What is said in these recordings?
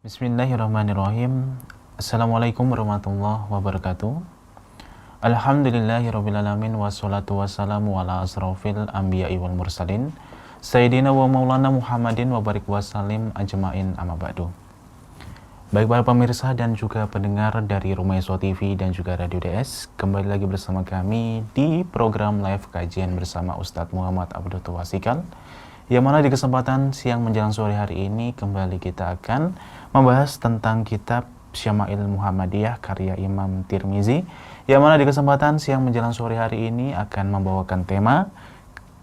Bismillahirrahmanirrahim. Assalamualaikum warahmatullahi wabarakatuh. Alhamdulillahirrabbilalamin. Wassalatu wassalamu ala asrafil anbiya'i wal mursalin Sayyidina wa maulana Muhammadin wa barik wasallim ajma'in amma ba'du. Baik para pemirsa dan juga pendengar dari Rumah Yeswa TV dan juga Radio DS, kembali lagi bersama kami di program live kajian bersama Ustadz Muhammad Abdul Twasikal, yang mana di kesempatan siang menjelang sore hari ini kembali kita akan membahas tentang kitab Syama'il Muhammadiyah karya Imam Tirmizi, yang mana di kesempatan siang menjelang sore hari ini akan membawakan tema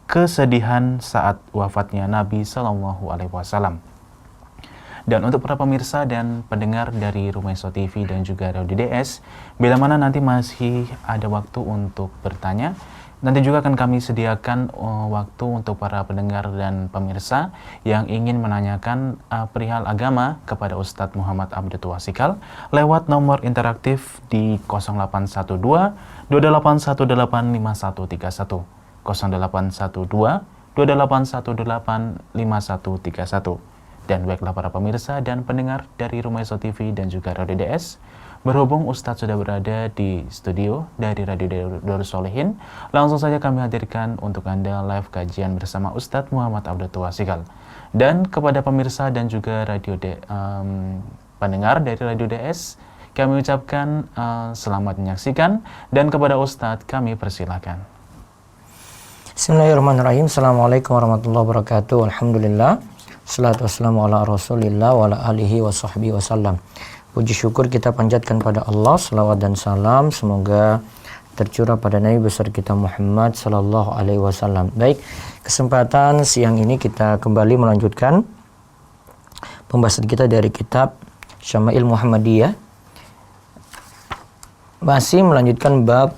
kesedihan saat wafatnya Nabi Sallallahu Alaihi Wasallam. Dan untuk para pemirsa dan pendengar dari Rumah Yeswa TV dan juga Radio DS, bila mana nanti masih ada waktu untuk bertanya, nanti juga akan kami sediakan waktu untuk para pendengar dan pemirsa yang ingin menanyakan perihal agama kepada Ustadz Muhammad Abdul Twasikal lewat nomor interaktif di 0812 28185131, 0812 28185131. Dan baiklah para pemirsa dan pendengar dari Rumah Yeswa TV dan juga Radio DS, berhubung Ustadz sudah berada di studio dari Radio Darus Sholihin, langsung saja kami hadirkan untuk Anda live kajian bersama Ustadz Muhammad Abdul Twasikal. Dan kepada pemirsa dan juga pendengar dari Radio DS, kami ucapkan selamat menyaksikan, dan kepada Ustadz kami persilakan. Bismillahirrahmanirrahim. Assalamualaikum warahmatullahi wabarakatuh. Alhamdulillah. Salatu wassalamu ala rasulillah wa ala alihi wa sahbihi wasallam. Puji syukur kita panjatkan pada Allah, salawat dan salam semoga tercurah pada Nabi besar kita Muhammad sallallahu alaihi wasallam. Baik, kesempatan siang ini kita kembali melanjutkan pembahasan kita dari kitab Syama'il Muhammadiyah. Masih melanjutkan bab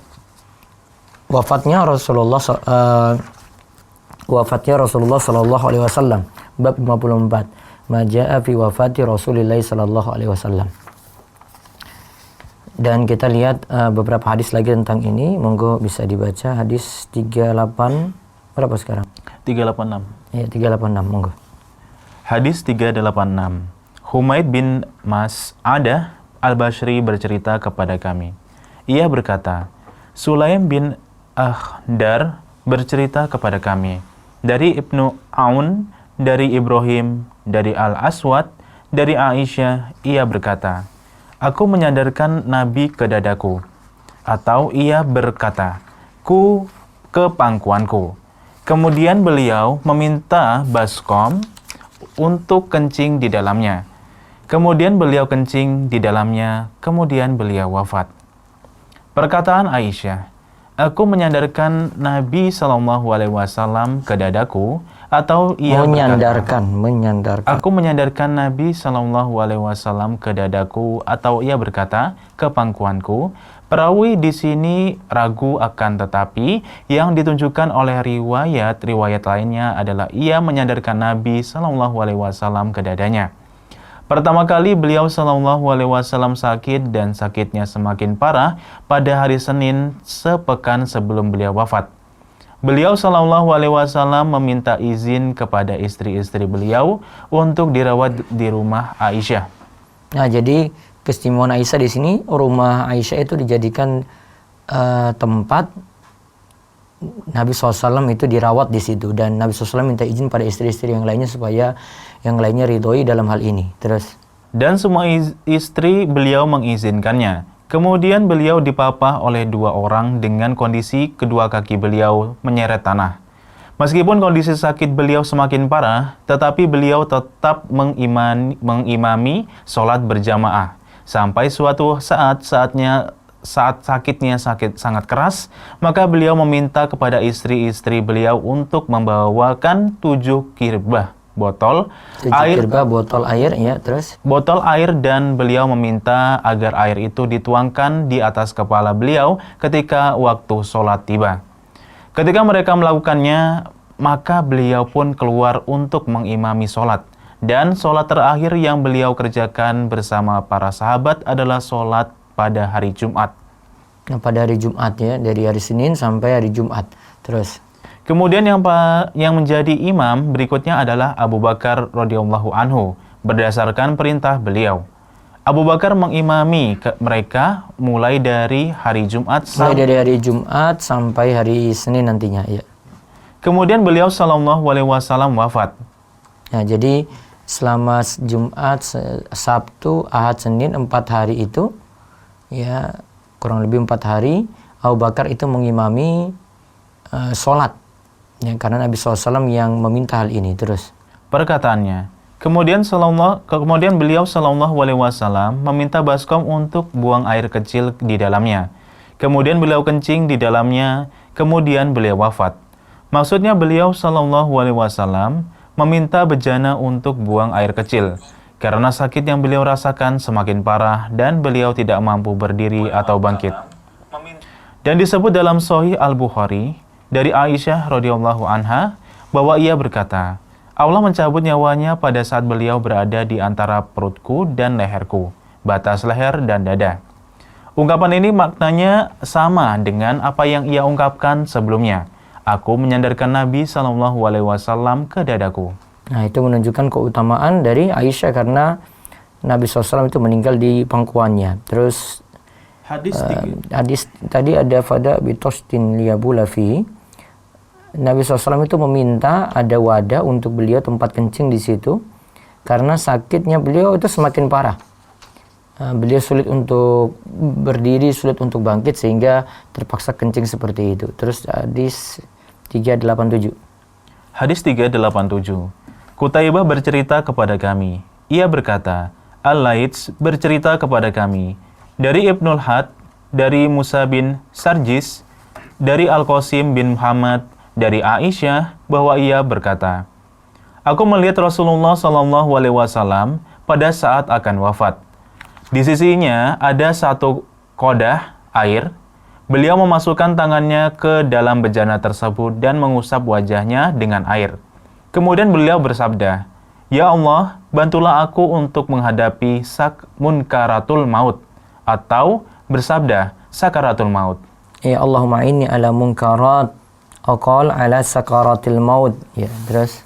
wafatnya Rasulullah sallallahu alaihi wasallam. Bab 54. Maja'a fi wafati Rasulillah sallallahu alaihi wasallam. Dan kita lihat beberapa hadis lagi tentang ini. Monggo bisa dibaca hadis 38 berapa sekarang? 386. Ya, 386, monggo. Hadis 386. Humaid bin Mas'adah Al-Bashri bercerita kepada kami. Ia berkata, Sulaim bin Akhdar bercerita kepada kami dari Ibnu Aun, dari Ibrahim, dari Al-Aswad, dari Aisyah. Ia berkata, aku menyandarkan Nabi ke dadaku, atau ia berkata, ku ke pangkuanku. Kemudian beliau meminta baskom untuk kencing di dalamnya. Kemudian beliau kencing di dalamnya, kemudian beliau wafat. Perkataan Aisyah, aku menyandarkan Nabi SAW ke dadaku, atau ia berkata, aku menyandarkan Nabi SAW ke dadaku, atau ia berkata, ke pangkuanku. Perawi di sini ragu, akan tetapi yang ditunjukkan oleh riwayat lainnya adalah ia menyandarkan Nabi SAW ke dadanya. Pertama kali beliau SAW sakit, dan sakitnya semakin parah pada hari Senin sepekan sebelum beliau wafat. Beliau SAW meminta izin kepada istri-istri beliau untuk dirawat di rumah Aisyah. Nah, jadi keistimewaan Aisyah di sini, rumah Aisyah itu dijadikan tempat Nabi SAW itu dirawat di situ, dan Nabi SAW minta izin pada istri-istri yang lainnya supaya yang lainnya ridhoi dalam hal ini. Terus, dan semua istri beliau mengizinkannya. Kemudian beliau dipapah oleh dua orang dengan kondisi kedua kaki beliau menyeret tanah. Meskipun kondisi sakit beliau semakin parah, tetapi beliau tetap mengimami sholat berjamaah. Sampai suatu saat sakitnya sangat keras, maka beliau meminta kepada istri-istri beliau untuk membawakan 7 kirbah botol air, ya, terus botol air, dan beliau meminta agar air itu dituangkan di atas kepala beliau ketika waktu sholat tiba. Ketika mereka melakukannya, maka beliau pun keluar untuk mengimami sholat, dan sholat terakhir yang beliau kerjakan bersama para sahabat adalah sholat pada hari Jumat. Nah, pada hari Jumat, ya, dari hari Senin sampai hari Jumat. Terus kemudian yang menjadi imam berikutnya adalah Abu Bakar radhiyallahu anhu. berdasarkan perintah beliau. Abu Bakar mengimami mereka mulai dari hari Jumat sampai hari Senin nantinya, ya. Kemudian beliau Shallallahu Alaihi Wasallam wafat. Nah, jadi selama Jumat, Sabtu, Ahad, Senin 4 hari itu, ya kurang lebih 4 hari, Abu Bakar itu mengimami sholat, ya, karena Nabi SAW yang meminta hal ini. Terus perkataannya, kemudian beliau Shallallahu Alaihi Wasallam meminta baskom untuk buang air kecil di dalamnya. Kemudian beliau kencing di dalamnya. Kemudian beliau wafat. Maksudnya beliau Shallallahu Alaihi Wasallam meminta bejana untuk buang air kecil karena sakit yang beliau rasakan semakin parah dan beliau tidak mampu berdiri atau bangkit. Dan disebut dalam Sahih Al-Bukhari dari Aisyah radhiyallahu anha bahwa ia berkata, Allah mencabut nyawanya pada saat beliau berada di antara perutku dan leherku, batas leher dan dada. Ungkapan ini maknanya sama dengan apa yang ia ungkapkan sebelumnya. Aku menyandarkan Nabi Shallallahu Alaihi Wasallam ke dadaku. Nah, itu menunjukkan keutamaan dari Aisyah karena Nabi SAW itu meninggal di pangkuannya. Terus hadis tadi ada fada bitostin liyabulafi. Nabi SAW itu meminta ada wadah untuk beliau, tempat kencing di situ, karena sakitnya beliau itu semakin parah. Beliau sulit untuk berdiri, sulit untuk bangkit, sehingga terpaksa kencing seperti itu. Terus hadis 387. Hadis 387. Qutaibah bercerita kepada kami. Ia berkata, Al-Laits bercerita kepada kami dari Ibnul Had, dari Musa bin Sarjis, dari Al-Qasim bin Muhammad, dari Aisyah bahwa ia berkata, aku melihat Rasulullah Shallallahu Alaihi Wasallam pada saat akan wafat. Di sisinya ada satu kodah air. Beliau memasukkan tangannya ke dalam bejana tersebut dan mengusap wajahnya dengan air. Kemudian beliau bersabda, Ya Allah, bantulah aku untuk menghadapi munkaratul maut. Atau bersabda, sakaratul maut. Ya Allahumma inni ala munkarat. Aqal ala sakaratil maut. Ya, terus.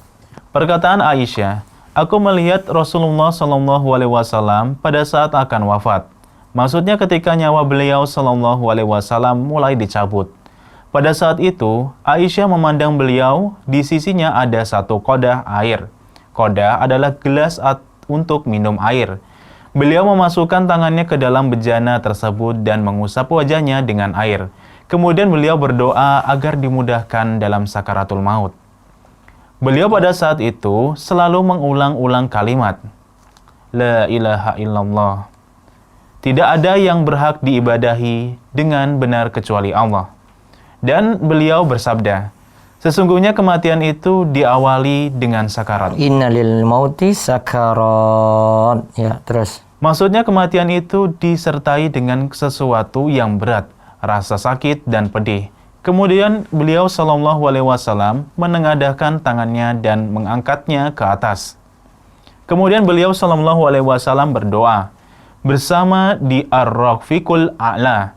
Perkataan Aisyah, aku melihat Rasulullah Shallallahu Alaihi Wasallam pada saat akan wafat. Maksudnya ketika nyawa beliau Shallallahu Alaihi Wasallam mulai dicabut. Pada saat itu, Aisyah memandang beliau, di sisinya ada satu kodah air. Kodah adalah gelas untuk minum air. Beliau memasukkan tangannya ke dalam bejana tersebut dan mengusap wajahnya dengan air. Kemudian beliau berdoa agar dimudahkan dalam sakaratul maut. Beliau pada saat itu selalu mengulang-ulang kalimat, La ilaha illallah. Tidak ada yang berhak diibadahi dengan benar kecuali Allah. Dan beliau bersabda, sesungguhnya kematian itu diawali dengan sakarat. Inna lil mauti sakarat. Ya, terus. Maksudnya kematian itu disertai dengan sesuatu yang berat, rasa sakit dan pedih. Kemudian beliau Shallallahu Alaihi Wasallam menengadahkan tangannya dan mengangkatnya ke atas. Kemudian beliau Shallallahu Alaihi Wasallam berdoa bersama di Ar-Rafiqul A'la,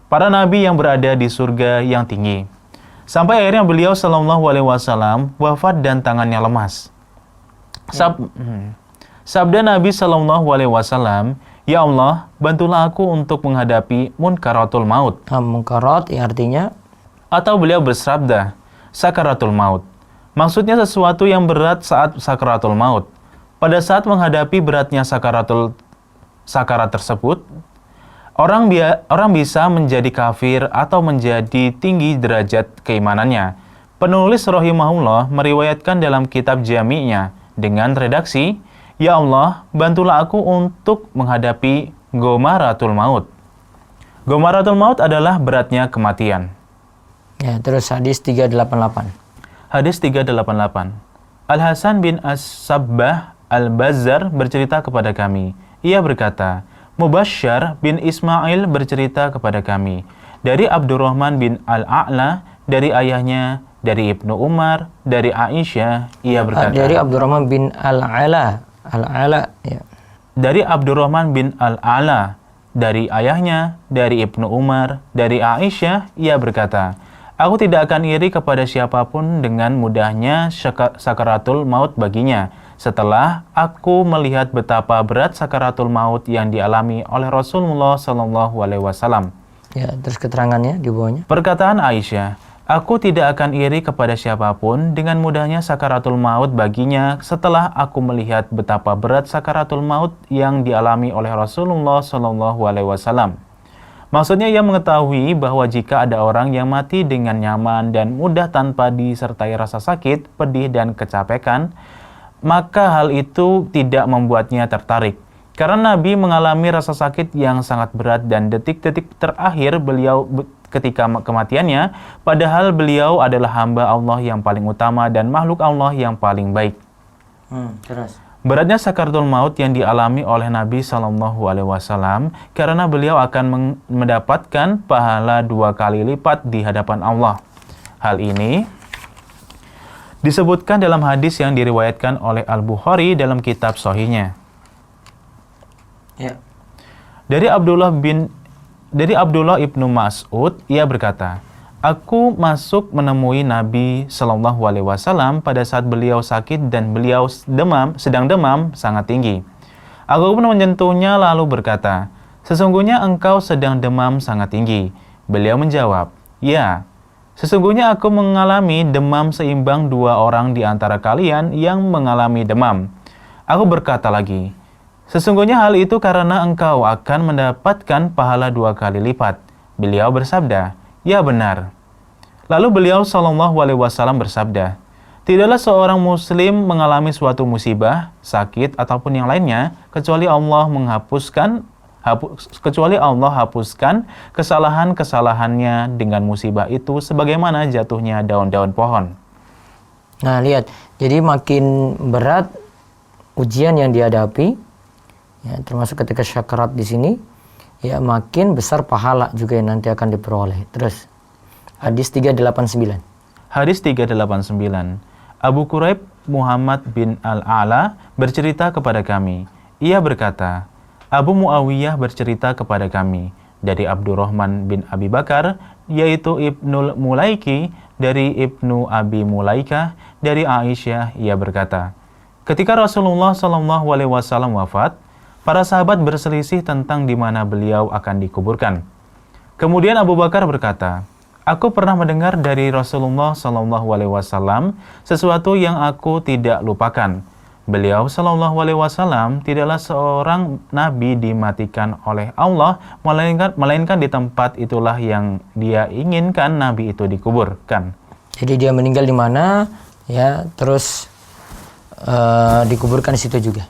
para nabi yang berada di surga yang tinggi. Sampai akhirnya beliau Shallallahu Alaihi Wasallam wafat dan tangannya lemas. Sabda Nabi Shallallahu Alaihi Wasallam, Ya Allah, bantulah aku untuk menghadapi munkaratul maut. Munkarat artinya? Atau beliau bersabda, sakaratul maut. Maksudnya sesuatu yang berat saat sakaratul maut. Pada saat menghadapi beratnya sakarat tersebut, orang bisa menjadi kafir atau menjadi tinggi derajat keimanannya. Penulis rahimahullah meriwayatkan dalam kitab Jami'nya dengan redaksi, Ya Allah, bantulah aku untuk menghadapi gomaratul maut. Gomaratul maut adalah beratnya kematian. Ya, terus hadis 388. Hadis 388. Al-Hasan bin As-Sabbah Al-Bazzar bercerita kepada kami. Ia berkata, Mubasyar bin Ismail bercerita kepada kami dari Abdurrahman bin Al-A'la, dari ayahnya, dari Ibnu Umar, dari Aisyah. Ia berkata, dari Abdurrahman bin Al-A'la, ya. Dari Abdurrahman bin Al-A'la, dari ayahnya, dari Ibnu Umar, dari Aisyah. Ia berkata, aku tidak akan iri kepada siapapun dengan mudahnya sakaratul maut baginya, setelah aku melihat betapa berat sakaratul maut yang dialami oleh Rasulullah Shallallahu Alaihi Wasallam. Ya, terus keterangannya di bawahnya. Perkataan Aisyah, aku tidak akan iri kepada siapapun dengan mudahnya sakaratul maut baginya setelah aku melihat betapa berat sakaratul maut yang dialami oleh Rasulullah Shallallahu Alaihi Wasallam. Maksudnya ia mengetahui bahwa jika ada orang yang mati dengan nyaman dan mudah tanpa disertai rasa sakit, pedih, dan kecapekan, maka hal itu tidak membuatnya tertarik. Karena Nabi mengalami rasa sakit yang sangat berat dan detik-detik terakhir beliau ketika kematiannya, padahal beliau adalah hamba Allah yang paling utama dan makhluk Allah yang paling baik. Terus. Beratnya sakaratul maut yang dialami oleh Nabi Shallallahu Alaihi Wasallam karena beliau akan mendapatkan pahala 2 kali lipat di hadapan Allah. Hal ini disebutkan dalam hadis yang diriwayatkan oleh Al-Bukhari dalam kitab Sahihnya. Ya. Dari Abdullah ibnu Mas'ud, ia berkata, aku masuk menemui Nabi Shallallahu Alaihi Wasallam pada saat beliau sakit dan beliau sedang demam sangat tinggi. Aku pun menyentuhnya lalu berkata, sesungguhnya engkau sedang demam sangat tinggi. Beliau menjawab, ya, sesungguhnya aku mengalami demam seimbang 2 orang di antara kalian yang mengalami demam. Aku berkata lagi, sesungguhnya hal itu karena engkau akan mendapatkan pahala 2 kali lipat. Beliau bersabda, ya benar. Lalu beliau Shallallahu Alaihi Wasallam bersabda, tidaklah seorang muslim mengalami suatu musibah, sakit, ataupun yang lainnya, kecuali Allah hapuskan kesalahan-kesalahannya dengan musibah itu sebagaimana jatuhnya daun-daun pohon. Nah, lihat. Jadi makin berat ujian yang dihadapi, ya, termasuk ketika syakarat di sini, ya makin besar pahala juga yang nanti akan diperoleh. Terus hadis 389. Hadis 389. Abu Quraib Muhammad bin Al-A'la bercerita kepada kami. Ia berkata, Abu Muawiyah bercerita kepada kami dari Abdurrahman bin Abi Bakar, yaitu Ibnul Mulaiki, dari Ibnu Abi Mulaikah, dari Aisyah. Ia berkata, ketika Rasulullah Shallallahu Alaihi Wasallam wafat, para sahabat berselisih tentang di mana beliau akan dikuburkan. Kemudian Abu Bakar berkata, aku pernah mendengar dari Rasulullah Shallallahu Alaihi Wasallam sesuatu yang aku tidak lupakan. Beliau Shallallahu Alaihi Wasallam tidaklah seorang nabi dimatikan oleh Allah, melainkan di tempat itulah yang dia inginkan nabi itu dikuburkan. Jadi dia meninggal di mana, ya, terus dikuburkan di situ juga.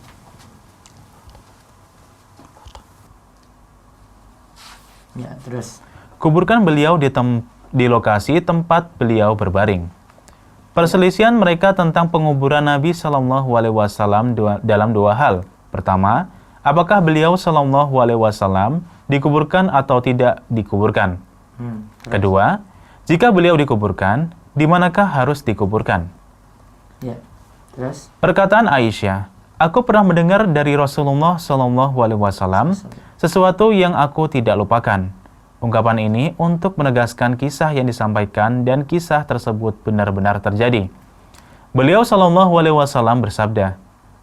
Ya, terus. Kuburkan beliau di lokasi tempat beliau berbaring. Perselisihan mereka tentang penguburan Nabi Shallallahu Alaihi Wasallam dalam 2 hal. Pertama, apakah beliau Shallallahu Alaihi Wasallam dikuburkan atau tidak dikuburkan? Kedua, jika beliau dikuburkan, di manakah harus dikuburkan? Ya, terus. Perkataan Aisyah, aku pernah mendengar dari Rasulullah Shallallahu Alaihi Wasallam sesuatu yang aku tidak lupakan. Ungkapan ini untuk menegaskan kisah yang disampaikan dan kisah tersebut benar-benar terjadi. Beliau Shallallahu Alaihi Wasallam bersabda,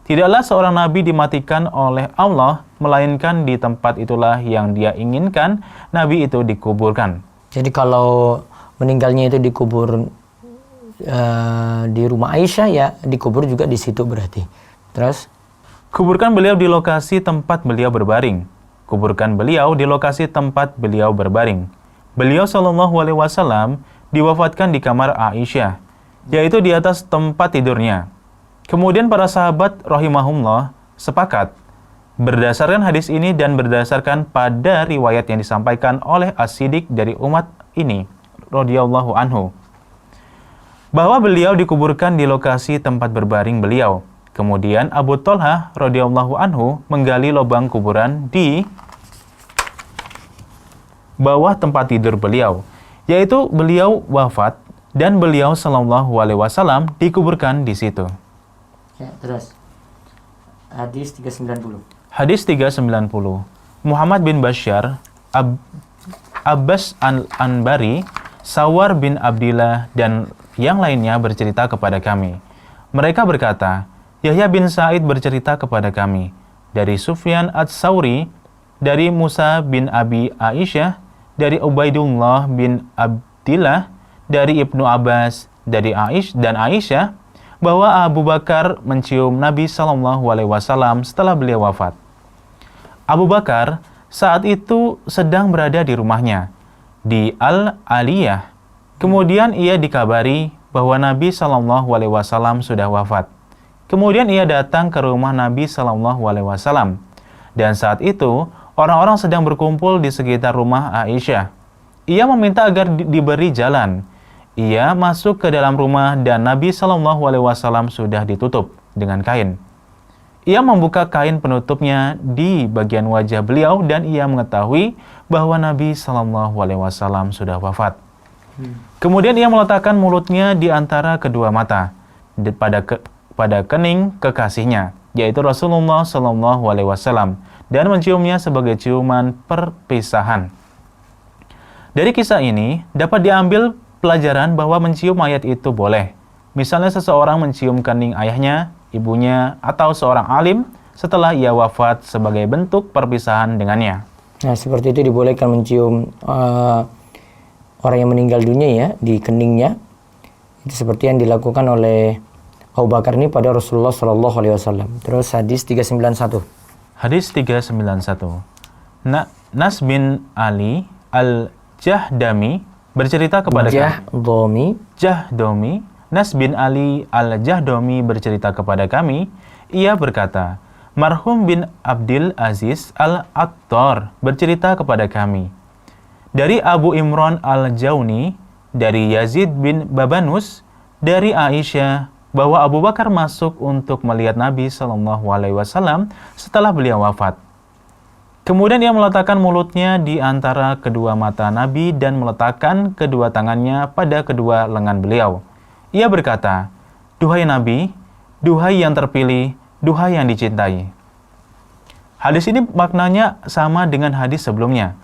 tidaklah seorang nabi dimatikan oleh Allah, melainkan di tempat itulah yang dia inginkan nabi itu dikuburkan. Jadi kalau meninggalnya itu dikubur di rumah Aisyah, ya dikubur juga di situ berarti. Terus? Kuburkan beliau di lokasi tempat beliau berbaring. Kuburkan beliau di lokasi tempat beliau berbaring. Beliau Shallallahu Alaihi Wasallam diwafatkan di kamar Aisyah, yaitu di atas tempat tidurnya. Kemudian para sahabat rahimahumullah sepakat berdasarkan hadis ini dan berdasarkan pada riwayat yang disampaikan oleh As-Siddiq dari umat ini, radhiyallahu anhu, bahwa beliau dikuburkan di lokasi tempat berbaring beliau. Kemudian Abu Thalhah radhiyallahu anhu menggali lubang kuburan di bawah tempat tidur beliau, yaitu beliau wafat dan beliau Shallallahu Alaihi Wasallam dikuburkan di situ. Ya, terus. Hadis 390. Hadis 390. Muhammad bin Bashar, Abbas Al-Anbari, Sawar bin Abdillah dan yang lainnya bercerita kepada kami. Mereka berkata, Yahya bin Sa'id bercerita kepada kami dari Sufyan Ats-Tsauri, dari Musa bin Abi Aisyah, dari Ubaidullah bin Abdillah, dari Ibnu Abbas, dari Aisyah, bahwa Abu Bakar mencium Nabi SAW setelah beliau wafat. Abu Bakar saat itu sedang berada di rumahnya, di Al-Aliyah. Kemudian ia dikabari bahwa Nabi SAW sudah wafat. Kemudian ia datang ke rumah Nabi SAW. Dan saat itu, orang-orang sedang berkumpul di sekitar rumah Aisyah. Ia meminta agar diberi jalan. Ia masuk ke dalam rumah dan Nabi SAW sudah ditutup dengan kain. Ia membuka kain penutupnya di bagian wajah beliau dan ia mengetahui bahwa Nabi SAW sudah wafat. Kemudian ia meletakkan mulutnya di antara kedua mata pada kening kekasihnya, yaitu Rasulullah SAW, dan menciumnya sebagai ciuman perpisahan. Dari kisah ini dapat diambil pelajaran bahwa mencium mayat itu boleh. Misalnya seseorang mencium kening ayahnya, ibunya, atau seorang alim setelah ia wafat sebagai bentuk perpisahan dengannya. Nah, seperti itu dibolehkan mencium orang yang meninggal dunia ya di keningnya. Itu seperti yang dilakukan oleh Abu Bakar ini pada Rasulullah SAW. Terus hadis 391. Hadis 391. Nas bin Ali Al-Jahdami bercerita kepada Jahdomi. Nas bin Ali Al-Jahdomi bercerita kepada kami. Ia berkata, marhum bin Abdul Aziz Al-Attar bercerita kepada kami dari Abu Imran Al-Jauni, dari Yazid bin Babanus, dari Aisyah, bahwa Abu Bakar masuk untuk melihat Nabi SAW setelah beliau wafat. Kemudian ia meletakkan mulutnya di antara kedua mata Nabi dan meletakkan kedua tangannya pada kedua lengan beliau. Ia berkata, duhai Nabi, duhai yang terpilih, duhai yang dicintai. Hadis ini maknanya sama dengan hadis sebelumnya.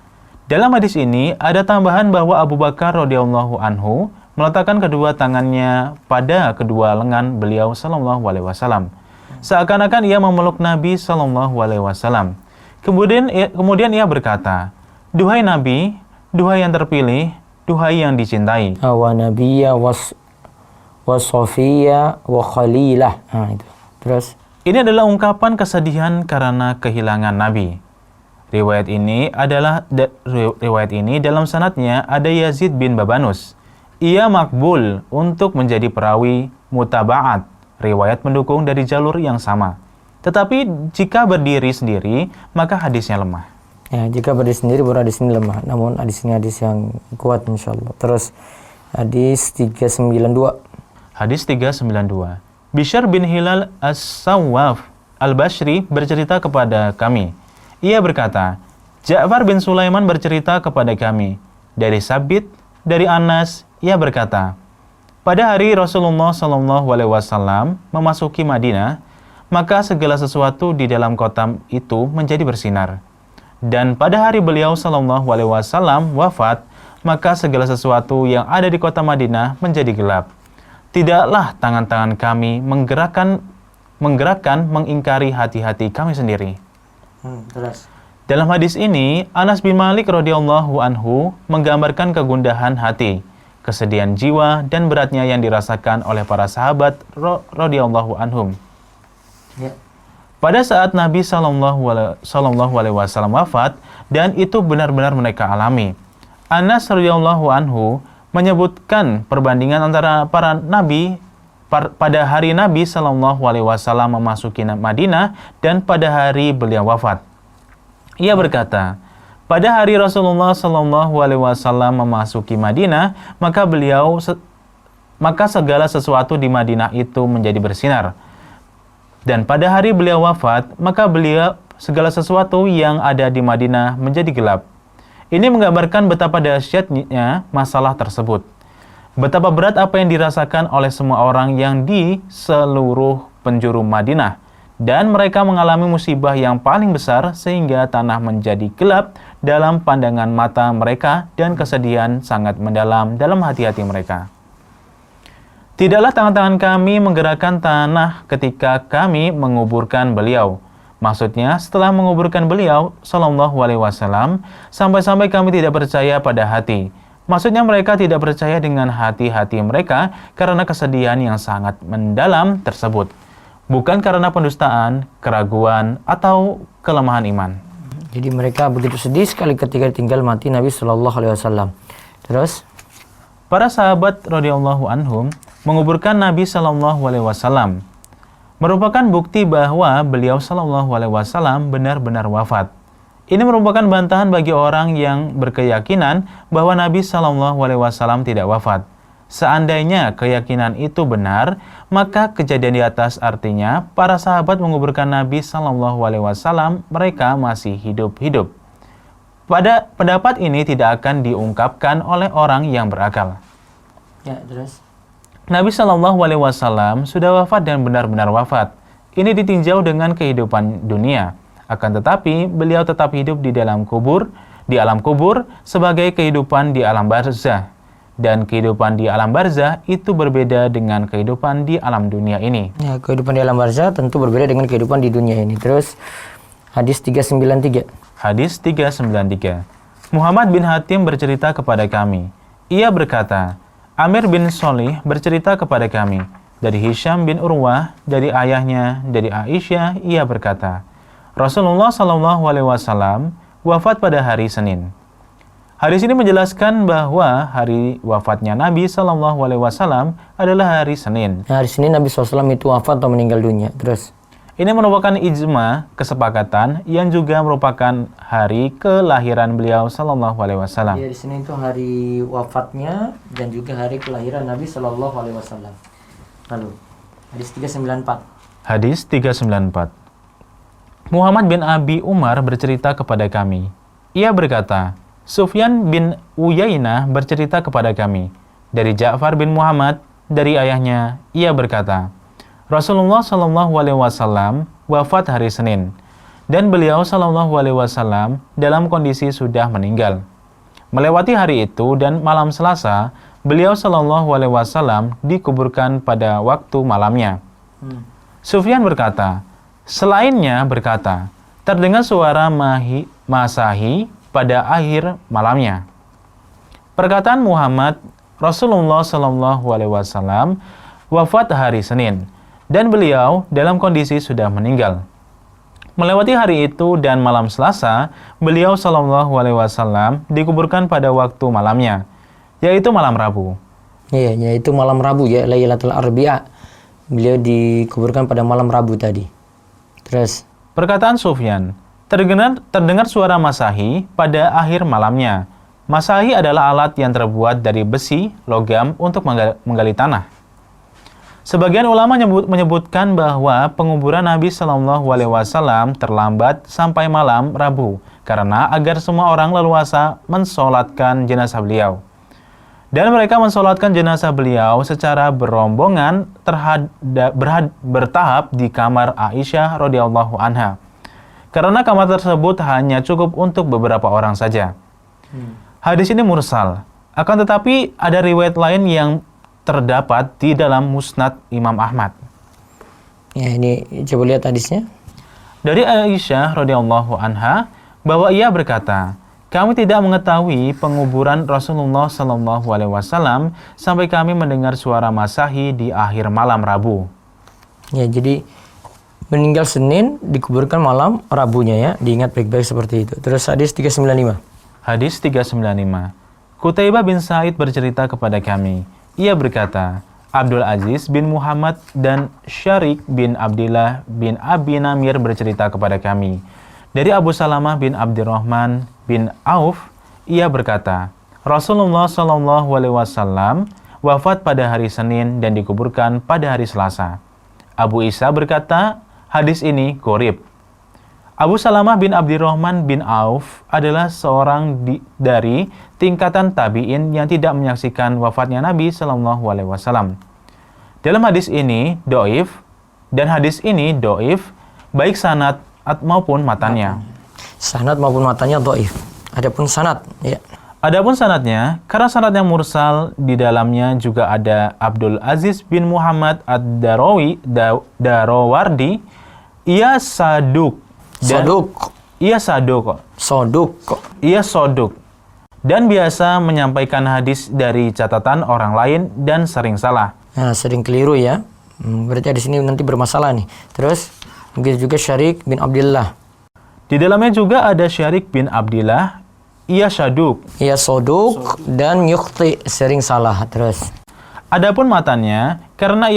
Dalam hadis ini ada tambahan bahwa Abu Bakar radhiyallahu anhu meletakkan kedua tangannya pada kedua lengan beliau SAW. Seakan-akan ia memeluk Nabi SAW. Kemudian ia berkata, duhai Nabi, duhai yang terpilih, duhai yang dicintai. Wa nabiyya wa safiyya wa khalilah. Itu. Terus ini adalah ungkapan kesedihan karena kehilangan Nabi. Riwayat ini dalam sanadnya ada Yazid bin Babanus. Ia makbul untuk menjadi perawi mutaba'at, riwayat mendukung dari jalur yang sama. Tetapi jika berdiri sendiri, maka hadisnya lemah. Ya, jika berdiri sendiri baru hadis ini lemah. Namun hadis ini hadis yang kuat insyaallah. Terus hadis 392. Hadis 392. Bishr bin Hilal As-Sawwaf Al-Bashri bercerita kepada kami. Ia berkata, Ja'far bin Sulaiman bercerita kepada kami dari Sabit, dari Anas. Ia berkata, pada hari Rasulullah SAW memasuki Madinah, maka segala sesuatu di dalam kota itu menjadi bersinar. Dan pada hari beliau SAW wafat, maka segala sesuatu yang ada di kota Madinah menjadi gelap. Tidaklah tangan-tangan kami menggerakkan mengingkari hati-hati kami sendiri. Terus. Dalam hadis ini, Anas bin Malik radhiyallahu anhu menggambarkan kegundahan hati, kesedihan jiwa dan beratnya yang dirasakan oleh para sahabat radhiyallahu anhum. Ya. Pada saat Nabi SAW wafat, dan itu benar-benar mereka alami. Anas radhiyallahu anhu menyebutkan perbandingan antara para nabi pada hari Nabi SAW memasuki Madinah dan pada hari beliau wafat. Ia berkata, pada hari Rasulullah SAW memasuki Madinah, maka segala sesuatu di Madinah itu menjadi bersinar. Dan pada hari beliau wafat, maka segala sesuatu yang ada di Madinah menjadi gelap. Ini menggambarkan betapa dahsyatnya masalah tersebut. Betapa berat apa yang dirasakan oleh semua orang yang di seluruh penjuru Madinah. Dan mereka mengalami musibah yang paling besar sehingga tanah menjadi gelap dalam pandangan mata mereka dan kesedihan sangat mendalam dalam hati-hati mereka. Tidaklah tangan-tangan kami menggerakkan tanah ketika kami menguburkan beliau. Maksudnya, setelah menguburkan beliau, Shallallahu Alaihi Wasallam, sampai-sampai kami tidak percaya pada hati. Maksudnya mereka tidak percaya dengan hati-hati mereka karena kesedihan yang sangat mendalam tersebut. Bukan karena pendustaan, keraguan, atau kelemahan iman. Jadi mereka begitu sedih sekali ketika tinggal mati Nabi Shallallahu Alaihi Wasallam. Terus, para sahabat radhiyallahu anhum menguburkan Nabi Shallallahu Alaihi Wasallam merupakan bukti bahwa beliau Shallallahu Alaihi Wasallam benar-benar wafat. Ini merupakan bantahan bagi orang yang berkeyakinan bahwa Nabi Shallallahu Alaihi Wasallam tidak wafat. Seandainya keyakinan itu benar, maka kejadian di atas artinya para sahabat menguburkan Nabi Shallallahu Alaihi Wasallam mereka masih hidup-hidup. Pada pendapat ini tidak akan diungkapkan oleh orang yang berakal. ya terus. Nabi Shallallahu Alaihi Wasallam sudah wafat dan benar-benar wafat. Ini ditinjau dengan kehidupan dunia. Akan tetapi beliau tetap hidup di alam kubur sebagai kehidupan di alam barzah. Dan kehidupan di alam barzah itu berbeda dengan kehidupan di alam dunia ini. Ya, kehidupan di alam barzah tentu berbeda dengan kehidupan di dunia ini. Terus hadis 393. Hadis 393. Muhammad bin Hatim bercerita kepada kami. Ia berkata, Amir bin Sholih bercerita kepada kami. Dari Hisham bin Urwah, dari ayahnya, dari Aisyah, ia berkata, Rasulullah Shallallahu Alaihi Wasallam wafat pada hari Senin. Hadis ini menjelaskan bahwa hari wafatnya Nabi Shallallahu Alaihi Wasallam adalah hari Senin. Hari Senin Nabi SAW itu wafat atau meninggal dunia. Terus, ini merupakan ijma, kesepakatan yang juga merupakan hari kelahiran beliau Shallallahu Alaihi Wasallam. Hari Senin itu hari wafatnya dan juga hari kelahiran Nabi Shallallahu Alaihi Wasallam. Lalu, hadis 394. Hadis 394. Muhammad bin Abi Umar bercerita kepada kami. Ia berkata, Sufyan bin Uyainah bercerita kepada kami. Dari Ja'far bin Muhammad, dari ayahnya, ia berkata, Rasulullah Shallallahu Alaihi Wasallam wafat hari Senin, dan beliau Shallallahu Alaihi Wasallam dalam kondisi sudah meninggal. Melewati hari itu dan malam Selasa, beliau Shallallahu Alaihi Wasallam dikuburkan pada waktu malamnya. Sufyan berkata, selainnya berkata, terdengar suara masahi pada akhir malamnya. Perkataan Muhammad, Rasulullah Shallallahu Alaihi Wasallam wafat hari Senin, dan beliau dalam kondisi sudah meninggal. Melewati hari itu dan malam Selasa, beliau Shallallahu Alaihi Wasallam dikuburkan pada waktu malamnya, yaitu malam Rabu. Iya, yaitu malam Rabu ya, Lailatul Arbi'a. Beliau dikuburkan pada malam Rabu tadi. Terus, perkataan Sufyan, terdengar suara masahi pada akhir malamnya. Masahi adalah alat yang terbuat dari besi, logam untuk menggali tanah. Sebagian ulama menyebutkan bahwa penguburan Nabi Shallallahu Alaihi Wasallam terlambat sampai malam Rabu karena agar semua orang leluasa mensolatkan jenazah beliau. Dan mereka mensolatkan jenazah beliau secara berombongan bertahap di kamar Aisyah radhiyallahu anha. Karena kamar tersebut hanya cukup untuk beberapa orang saja. Hadis ini mursal. Akan tetapi ada riwayat lain yang terdapat di dalam Musnad Imam Ahmad. ya ini coba lihat hadisnya. Dari Aisyah radhiyallahu anha bahwa ia berkata, kami tidak mengetahui penguburan Rasulullah Shallallahu Alaihi Wasallam sampai kami mendengar suara masahi di akhir malam Rabu. Ya, jadi meninggal Senin, dikuburkan malam Rabunya ya. Diingat baik-baik seperti itu. Terus hadis 395. Hadis 395. Qutaibah bin Sa'id bercerita kepada kami. Ia berkata, Abdul Aziz bin Muhammad dan Syarik bin Abdillah bin Abi Namir bercerita kepada kami. Dari Abu Salamah bin Abdurrahman bin Auf, ia berkata, Rasulullah Shallallahu Alaihi Wasallam wafat pada hari Senin dan dikuburkan pada hari Selasa. Abu Isa berkata, hadis ini gharib. Abu Salamah bin Abdurrahman bin Auf adalah seorang dari tingkatan tabi'in yang tidak menyaksikan wafatnya Nabi Shallallahu Alaihi Wasallam. Dalam hadis ini doif, dan hadis ini doif baik sanad maupun matannya. Sanad maupun matanya doif. Adapun sanad, ya. Adapun sanadnya, karena sanadnya mursal, di dalamnya juga ada Abdul Aziz bin Muhammad Ad-Darawardi. Ia saduk. Ia saduk. Ia soduk. Dan biasa menyampaikan hadis dari catatan orang lain dan sering salah. Nah, sering keliru ya. Berarti di sini nanti bermasalah nih. Terus, begitu juga Syarik bin Abdullah. Di dalamnya juga ada Syarik bin Abdullah. Ia saduk. Ia soduk dan yukhti, sering salah. Terus. Adapun matanya, karena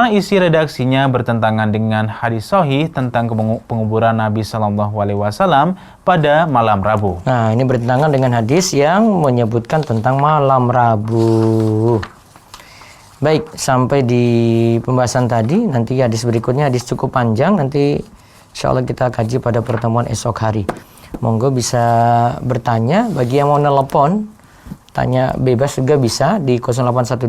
isi redaksinya bertentangan dengan hadis sahih tentang penguburan Nabi Shallallahu Alaihi Wasallam pada malam Rabu. Nah, ini bertentangan dengan hadis yang menyebutkan tentang malam Rabu. Baik, sampai di pembahasan tadi. Nanti hadis berikutnya hadis cukup panjang. Nanti insya Allah kita kaji pada pertemuan esok hari. Monggo bisa bertanya. Bagi yang mau telepon, tanya bebas juga bisa di 0812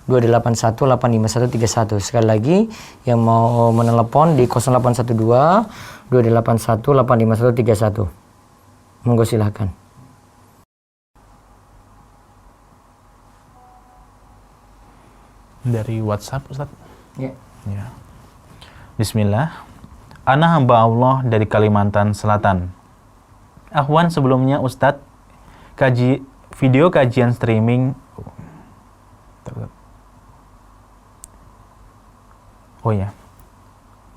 281 85131. Sekali lagi, yang mau menelepon di 0812 281 85131. Monggo silahkan. Dari WhatsApp, Ustaz? Ya. Ya. Bismillah. Ana hamba Allah dari Kalimantan Selatan. Akhwan, sebelumnya Ustadz, video kajian streaming. Oh ya.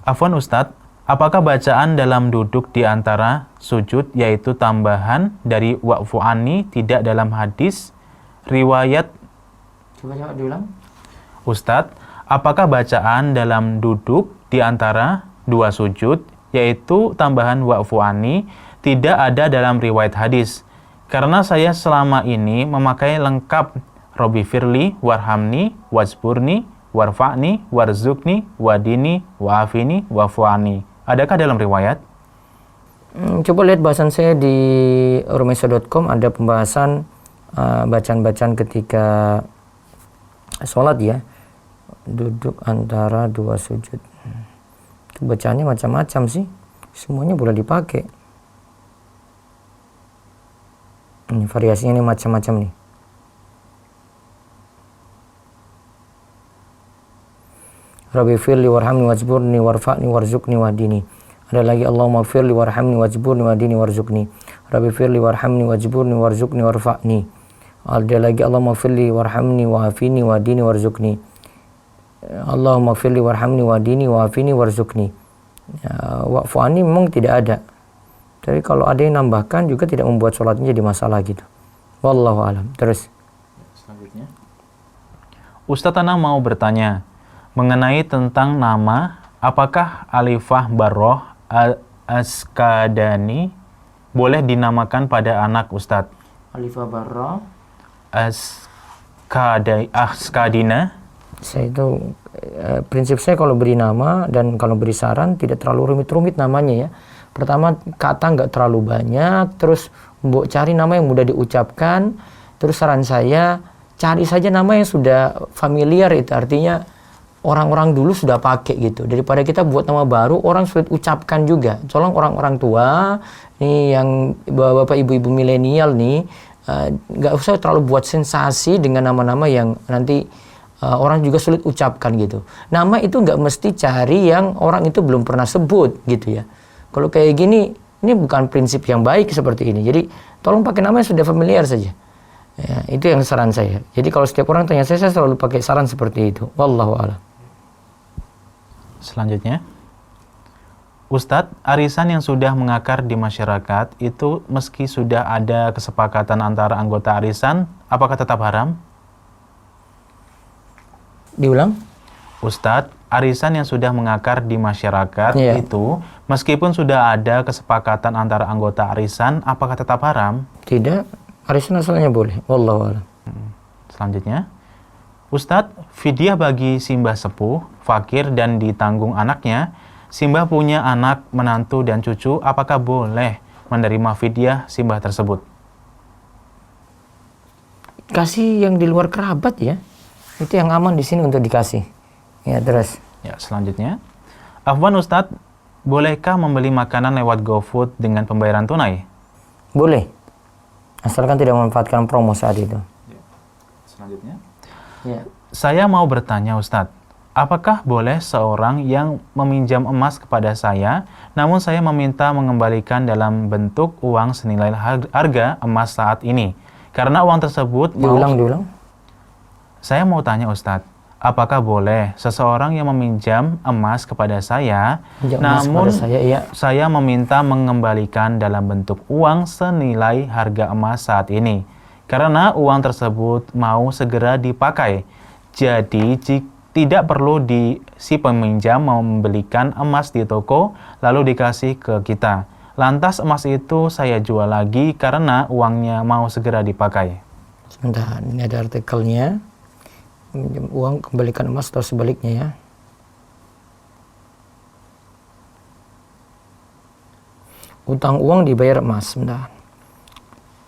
Afwan Ustadz, apakah bacaan dalam duduk di antara sujud yaitu tambahan dari wa'fu anni tidak dalam hadis riwayat? Coba diulang. Ustadz, apakah bacaan dalam duduk di antara dua sujud yaitu tambahan wa'fu anni tidak ada dalam riwayat hadis? Karena saya selama ini memakai lengkap Robbi firli, warhamni, wajburni, warfa'ni, warzukni, wadini, wa'afini, wa'fu'ani. Adakah dalam riwayat? Coba lihat bahasan saya di rumesa.com, ada pembahasan bacaan-bacaan ketika sholat ya. Duduk antara dua sujud. Bacaannya macam-macam sih. Semuanya boleh dipakai. Ini variasinya ini macam-macam nih. Rabbi firli warhamni wajburni warfa'ni warzukni wahdini. Ada lagi Allahumma firli warhamni wajburni wahdini warzukni. Rabbi firli warhamni wajburni warzukni warfa'ni. Ada lagi Allahumma firli warhamni wa'afini wahdini warzukni. Allahumma firli warhamni wahdini wa'afini warzukni. Wa'fu'ani memang tidak ada. Tapi kalau ada yang nambahkan juga tidak membuat sholatnya jadi masalah gitu. Wallahu alam. Terus. Selanjutnya. Ustadz Ana mau bertanya mengenai tentang nama, apakah Alifah Barroh Askadani boleh dinamakan pada anak Ustadz? Alifah Barroh Askadina. Saya itu prinsip saya kalau beri nama dan kalau beri saran tidak terlalu rumit-rumit namanya ya. Pertama, kata nggak terlalu banyak, terus cari nama yang mudah diucapkan. Terus saran saya, cari saja nama yang sudah familiar, itu artinya orang-orang dulu sudah pakai gitu. Daripada kita buat nama baru, orang sulit ucapkan juga. Tolong orang-orang tua, nih yang bapak ibu-ibu milenial nih, nggak usah terlalu buat sensasi dengan nama-nama yang nanti orang juga sulit ucapkan gitu. Nama itu nggak mesti cari yang orang itu belum pernah sebut gitu ya. Kalau kayak gini, ini bukan prinsip yang baik seperti ini. Jadi tolong pakai nama yang sudah familiar saja. Ya, itu yang saran saya. Jadi kalau setiap orang tanya saya selalu pakai saran seperti itu. Wallahu a'lam. Selanjutnya, Ustadz, arisan yang sudah mengakar di masyarakat itu meski sudah ada kesepakatan antara anggota arisan, apakah tetap haram? Diulang? Ustadz, arisan yang sudah mengakar di masyarakat itu meskipun sudah ada kesepakatan antara anggota arisan, apakah tetap haram? Tidak, arisan asalnya boleh. Wallahu a'lam. Selanjutnya, Ustadz, fidyah bagi simbah sepuh, fakir dan ditanggung anaknya. Simbah punya anak, menantu dan cucu, apakah boleh menerima fidyah simbah tersebut? Kasih yang di luar kerabat ya. Itu yang aman di sini untuk dikasih. Ya, terus. Ya, selanjutnya. Afwan Ustadz, bolehkah membeli makanan lewat GoFood dengan pembayaran tunai? Boleh. Asalkan tidak memanfaatkan promo saat itu. Selanjutnya. Ya. Saya mau bertanya Ustadz, apakah boleh seorang yang meminjam emas kepada saya, namun saya meminta mengembalikan dalam bentuk uang senilai harga emas saat ini? Karena uang tersebut Diulang. Saya mau tanya Ustadz, apakah boleh seseorang yang meminjam emas kepada saya, namun saya meminta mengembalikan dalam bentuk uang senilai harga emas saat ini? Karena uang tersebut mau segera dipakai. Jadi, tidak perlu si peminjam membelikan emas di toko lalu dikasih ke kita. Lantas emas itu saya jual lagi karena uangnya mau segera dipakai. Sebentar, ini ada artikelnya. Pinjam uang kembalikan emas atau sebaliknya ya. Utang uang dibayar emas. Sebentar.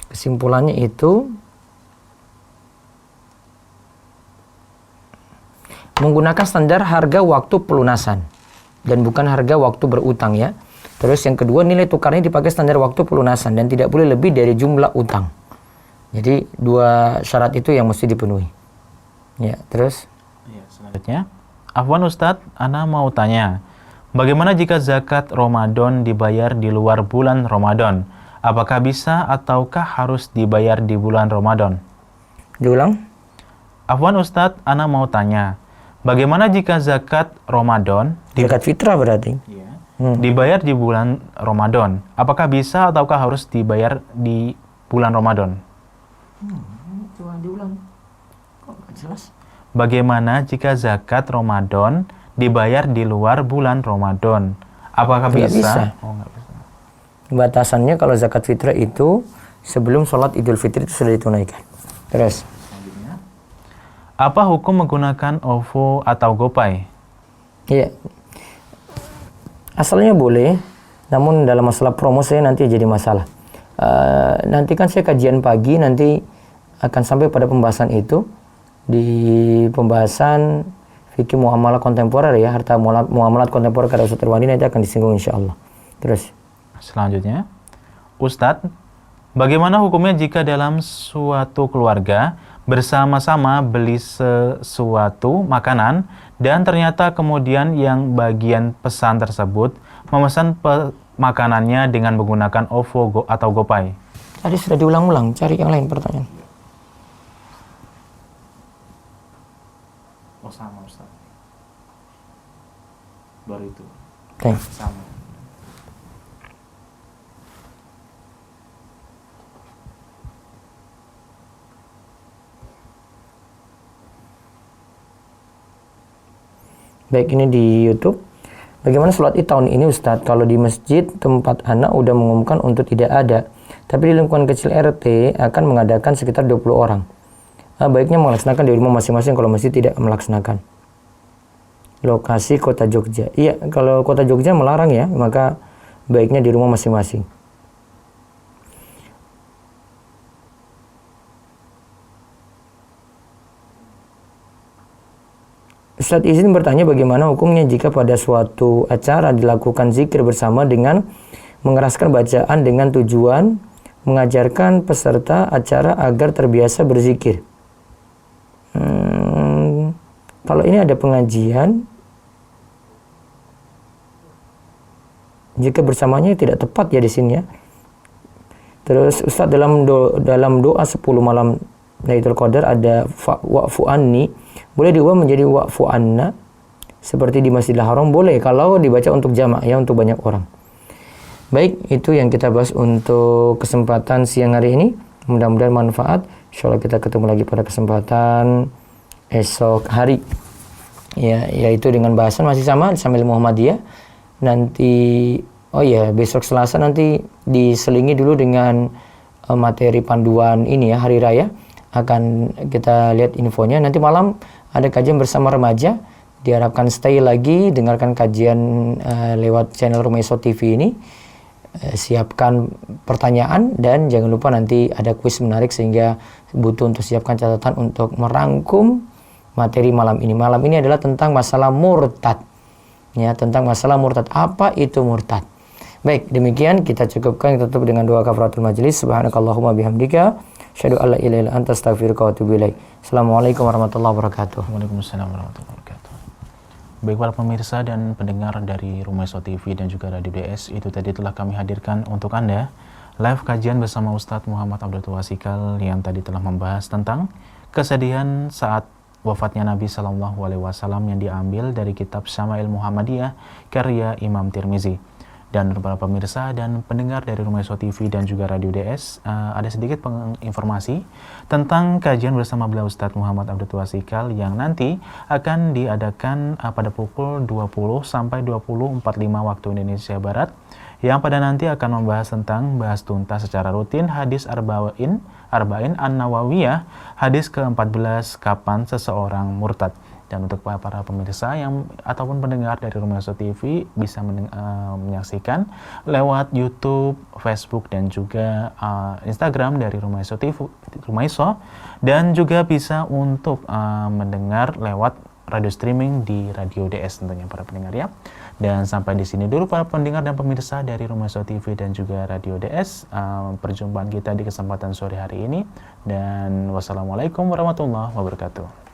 Kesimpulannya itu menggunakan standar harga waktu pelunasan dan bukan harga waktu berutang ya. Terus yang kedua, nilai tukarnya dipakai standar waktu pelunasan dan tidak boleh lebih dari jumlah utang. Jadi dua syarat itu yang mesti dipenuhi. Ya, terus selanjutnya, Afwan Ustadz, Ana mau tanya, bagaimana jika zakat Ramadan dibayar di luar bulan Ramadan? Apakah bisa ataukah harus dibayar di bulan Ramadan? Diulang. Afwan Ustadz, Ana mau tanya, bagaimana jika zakat Ramadan zakat fitrah berarti dibayar di bulan Ramadan? Apakah bisa ataukah harus dibayar di bulan Ramadan? Coba diulang. Kok nggak jelas? Bagaimana jika zakat Ramadan dibayar di luar bulan Ramadan? Apakah bisa? Oh, nggak bisa. Batasannya kalau zakat fitrah itu sebelum sholat Idul Fitri itu sudah ditunaikan. Terus. Apa hukum menggunakan OVO atau GoPay? Iya. Asalnya boleh, namun dalam masalah promo saya nanti jadi masalah. Nanti kan saya kajian pagi, nanti akan sampai pada pembahasan itu. Di pembahasan fikih muamalah kontemporer ya, harta muamalat kontemporer kada usah terwani nanti akan disinggung insya Allah. Terus. Selanjutnya, Ustadz, bagaimana hukumnya jika dalam suatu keluarga bersama-sama beli sesuatu makanan dan ternyata kemudian yang bagian pesan tersebut memesan makanannya dengan menggunakan OVO atau GoPay? Tadi sudah diulang-ulang, cari yang lain pertanyaan. Oh sama Ustaz. Baru itu. Oke. Sama. Baik, ini di YouTube. Bagaimana sholat id tahun ini Ustadz? Kalau di masjid tempat anak udah mengumumkan untuk tidak ada, tapi di lingkungan kecil RT akan mengadakan sekitar 20 orang. Baiknya melaksanakan di rumah masing-masing kalau masjid tidak melaksanakan. Lokasi kota Jogja. Iya, kalau kota Jogja melarang ya, maka baiknya di rumah masing-masing. Ustadz izin bertanya bagaimana hukumnya jika pada suatu acara dilakukan zikir bersama dengan mengeraskan bacaan dengan tujuan mengajarkan peserta acara agar terbiasa berzikir. Kalau ini ada pengajian, jika bersamanya tidak tepat ya di sini ya. Terus Ustadz dalam doa 10 malam Lailatul Qadar ada wa'fu anni, boleh diubah menjadi wa'fu anna seperti di Masjidil Haram, boleh kalau dibaca untuk jamak ya, untuk banyak orang. Baik, itu yang kita bahas untuk kesempatan siang hari ini. Mudah-mudahan manfaat. Insyaallah kita ketemu lagi pada kesempatan esok hari. Ya, yaitu dengan bahasan masih sama sambil Muhammadiyah. Nanti besok Selasa nanti diselingi dulu dengan materi panduan ini ya, hari raya. Akan kita lihat infonya. Nanti malam ada kajian bersama remaja. Diharapkan stay lagi, dengarkan kajian lewat channel Rumah Iso TV ini. Siapkan pertanyaan dan jangan lupa nanti ada kuis menarik sehingga butuh untuk siapkan catatan untuk merangkum materi malam ini. Malam ini adalah tentang masalah murtad. Ya, tentang masalah murtad. Apa itu murtad? Baik, demikian kita cukupkan, kita tutup dengan doa kafaratul majelis. Subhanakallahumma bihamdika asyhadu an la ilaha illa anta astaghfiruka wa atubu ilaik. Assalamualaikum warahmatullahi wabarakatuh. Waalaikumsalam warahmatullahi wabarakatuh. Baik para pemirsa dan pendengar dari Rumaiso TV dan juga Radio DS, itu tadi telah kami hadirkan untuk Anda live kajian bersama Ustadz Muhammad Abdul Twasikal yang tadi telah membahas tentang kesedihan saat wafatnya Nabi Shallallahu Alaihi Wasallam yang diambil dari kitab Syama'il Muhammadiyah karya Imam Tirmizi. Dan para pemirsa dan pendengar dari Rumaiso TV dan juga Radio DS, ada sedikit informasi tentang kajian bersama beliau Ustadz Muhammad Abdul Twasikal yang nanti akan diadakan pada pukul 20 sampai 20.45 waktu Indonesia Barat, yang pada nanti akan membahas tentang bahas tuntas secara rutin hadis Arba'in An-Nawawiyah, hadis ke-14, kapan seseorang murtad. Dan untuk para pemirsa yang ataupun pendengar dari Rumaiso TV bisa menyaksikan lewat YouTube, Facebook dan juga Instagram dari Rumaiso TV, dan juga bisa untuk mendengar lewat radio streaming di Radio DS tentunya para pendengar ya. Dan sampai di sini dulu para pendengar dan pemirsa dari Rumaiso TV dan juga Radio DS, perjumpaan kita di kesempatan sore hari ini, dan wassalamualaikum warahmatullahi wabarakatuh.